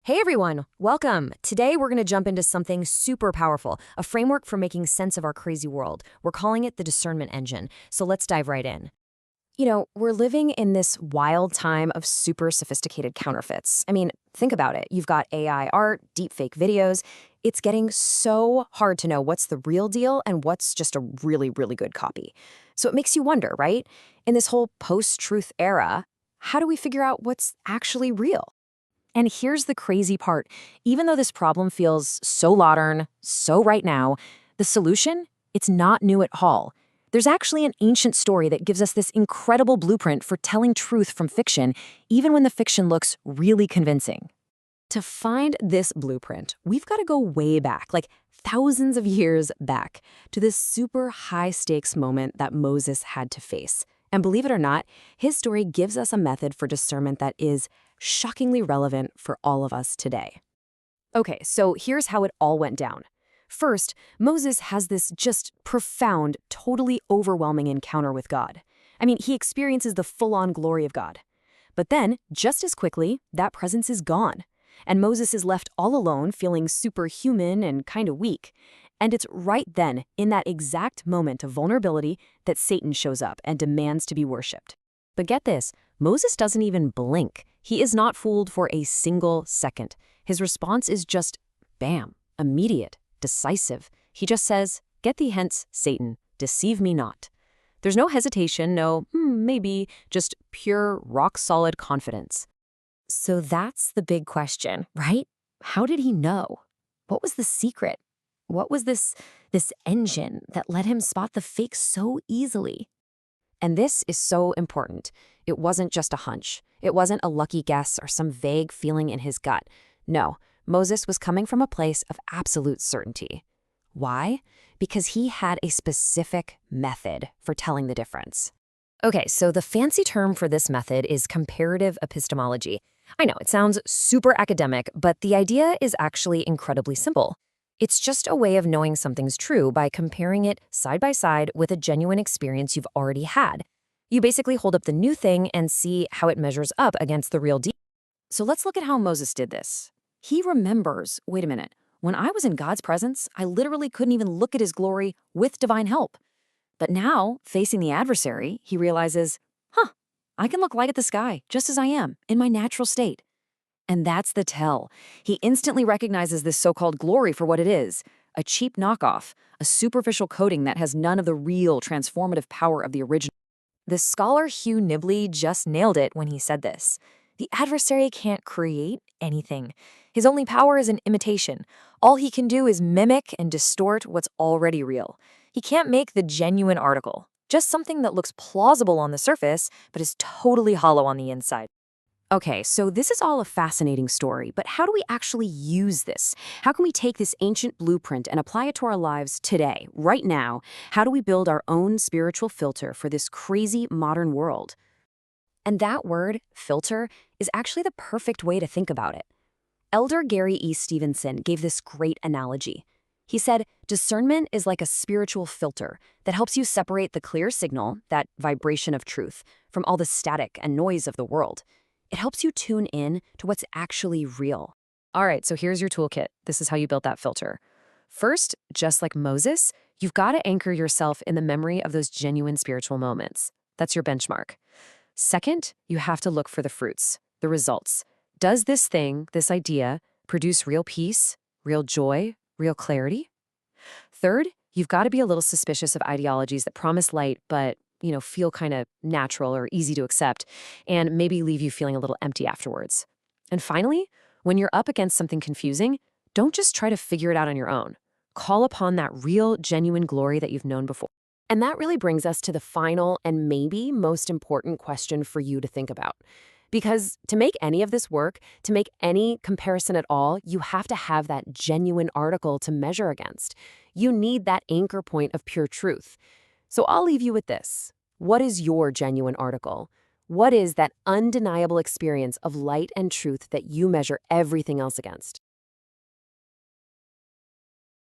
Hey everyone, welcome. Today we're going to jump into something super powerful, a framework for making sense of our crazy world. We're calling it the Discernment Engine. So let's dive right in. We're living in this wild time of super sophisticated counterfeits. I mean, think about it. You've got AI art, deepfake videos. It's getting so hard to know what's the real deal and what's just a really, really good copy. So it makes you wonder, right? In this whole post-truth era, how do we figure out what's actually real? And here's the crazy part. Even though this problem feels so modern, so right now, the solution, it's not new at all. There's actually an ancient story that gives us this incredible blueprint for telling truth from fiction, even when the fiction looks really convincing. To find this blueprint, we've got to go way back, like thousands of years back, to this super high-stakes moment that Moses had to face. And believe it or not, his story gives us a method for discernment that is shockingly relevant for all of us today. Okay, so here's how it all went down. First, Moses has this just profound, totally overwhelming encounter with God. I mean, he experiences the full-on glory of God. But then, just as quickly, that presence is gone. And Moses is left all alone, feeling superhuman and kind of weak. And it's right then, in that exact moment of vulnerability, that Satan shows up and demands to be worshipped. But get this, Moses doesn't even blink. He is not fooled for a single second. His response is just, bam, immediate, decisive. He just says, "Get thee hence, Satan, deceive me not." There's no hesitation, no maybe, just pure, rock-solid confidence. So that's the big question, right? How did he know? What was the secret? What was this engine that let him spot the fake so easily? And this is so important. It wasn't just a hunch. It wasn't a lucky guess or some vague feeling in his gut. No, Moses was coming from a place of absolute certainty. Why? Because he had a specific method for telling the difference. Okay, so the fancy term for this method is comparative epistemology. I know, it sounds super academic, but the idea is actually incredibly simple. It's just a way of knowing something's true by comparing it side by side with a genuine experience you've already had. You basically hold up the new thing and see how it measures up against the real deal. So let's look at how Moses did this. He remembers, wait a minute, when I was in God's presence, I literally couldn't even look at his glory with divine help. But now, facing the adversary, he realizes, I can look right at the sky, just as I am, in my natural state. And that's the tell. He instantly recognizes this so-called glory for what it is, a cheap knockoff, a superficial coating that has none of the real transformative power of the original. The scholar Hugh Nibley just nailed it when he said this. The adversary can't create anything. His only power is an imitation. All he can do is mimic and distort what's already real. He can't make the genuine article, just something that looks plausible on the surface, but is totally hollow on the inside. Okay, so this is all a fascinating story, but how do we actually use this? How can we take this ancient blueprint and apply it to our lives today, right now? How do we build our own spiritual filter for this crazy modern world? And that word, filter, is actually the perfect way to think about it. Elder Gary E. Stevenson gave this great analogy. He said, discernment is like a spiritual filter that helps you separate the clear signal, that vibration of truth, from all the static and noise of the world. It helps you tune in to what's actually real. All right, so here's your toolkit. This is how you build that filter. First, just like Moses, you've got to anchor yourself in the memory of those genuine spiritual moments. That's your benchmark. Second, you have to look for the fruits, the results. Does this thing, this idea, produce real peace, real joy, real clarity? Third, you've got to be a little suspicious of ideologies that promise light but feel kind of natural or easy to accept, and maybe leave you feeling a little empty afterwards. And finally, when you're up against something confusing, don't just try to figure it out on your own. Call upon that real, genuine glory that you've known before. And that really brings us to the final and maybe most important question for you to think about. Because to make any of this work, to make any comparison at all, you have to have that genuine article to measure against. You need that anchor point of pure truth. So I'll leave you with this. What is your genuine article? What is that undeniable experience of light and truth that you measure everything else against?